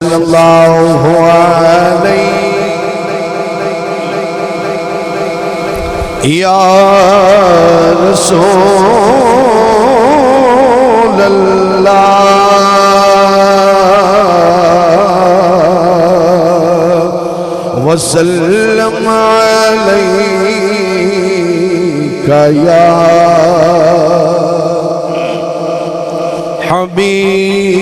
صلی اللہ علیہ یا رسول اللہ وسلم علیک یا حبیب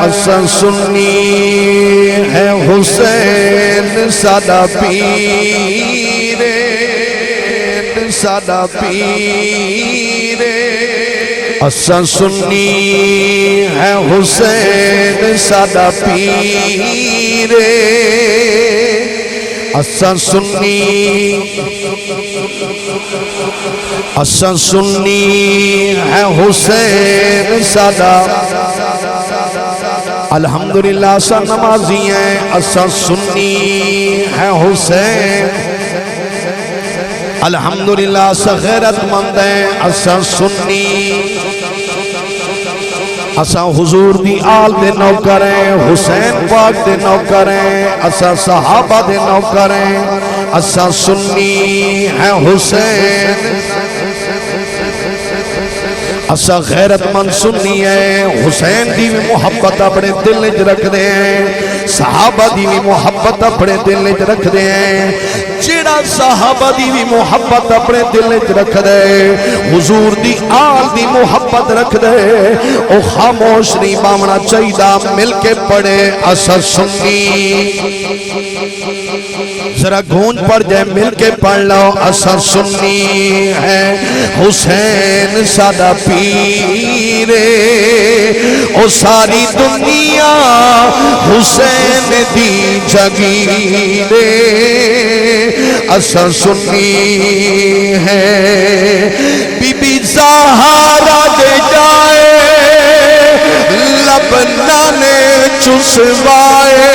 اساں سنی ہے حسین سادہ پیر سادہ پیر اساں سنی ہے حسین سادہ پیر اساں سنی ہے حسین سادہ الحمدللہ اساں نمازی ہیں اساں سنی ہے حسین الحمدللہ اساں غیرت مند ہیں اساں سنی اساں حضور دی آل دے نوکر ہیں حسین پاک دے نوکر ہیں اساں صحابہ دے نوکر ہیں اساں سنی ہے حسین اساں غیرت مند سنی ہے حسین دی بھی محبت اپنے دل وچ رکھ دے ہیں صحابہ دی بھی محبت اپنے دل وچ رکھ دے ہیں جیڑا صحابہ دی بھی محبت اپنے دل وچ رکھ دے حضور دی آل دی محبت رکھ دے او خاموش نہیں باونا چاہیدہ مل کے پڑھے اساں سنی ذرا گونج پڑ جائے مل کے پڑھ لو اساں سنی ہے حسین سادہ پیر او ساری دنیا حسین دی جگیر اساں سنی ہے بی بی زہرا دے جائے لبنان چسوائے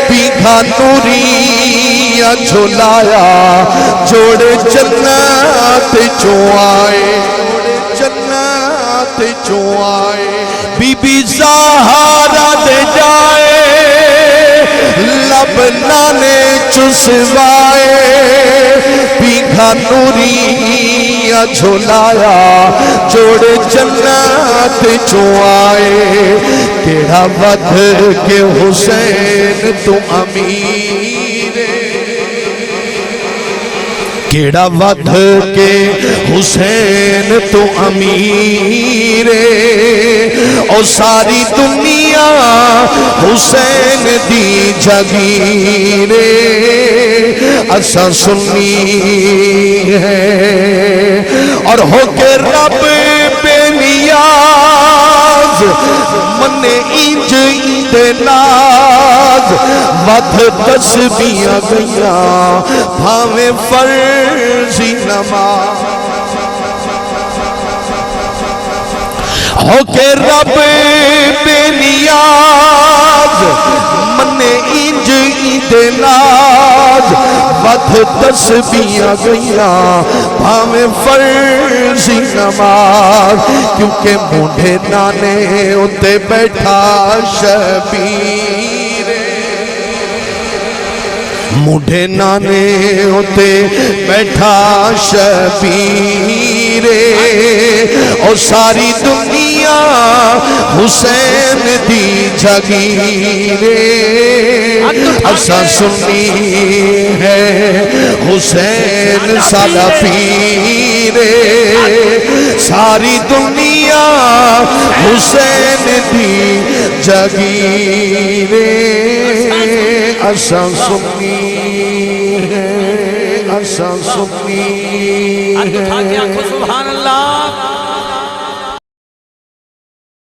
پیگھا نوریا جھولایا جوڑ جنت جو آئے جنت جو آئے بی بی زہرا دے جائے لبنان چسوائے پیگھا نوریا جھولایا جوڑ جنت جو آئے کیڑا ودھ کے حسین تو امیر کیڑا ودھ کے حسین تو امیر او ساری دنیا حسین دی جگیر اساں سنی ہے اور ہو کے رب بے نیاز من انج دے ناز ودھ تسبیحاں گئیاں بھاویں فرضی نماز ہو کے رب بے نیاز من انج دے ناز ودھ تسبیحاں گئیاں بھاویں فرضی نماز کیونکہ مونڈے نانے اتے بیٹھا شبیر مونڈے نانے اتے بیٹھا شبیر او ساری دنیا حسین دی جگیر اساں سنی ہے حسین سادہ پیر ساری دنیا حسین دی جگیر اساں سنی ہے اساں سنی ہے سبحان اللہ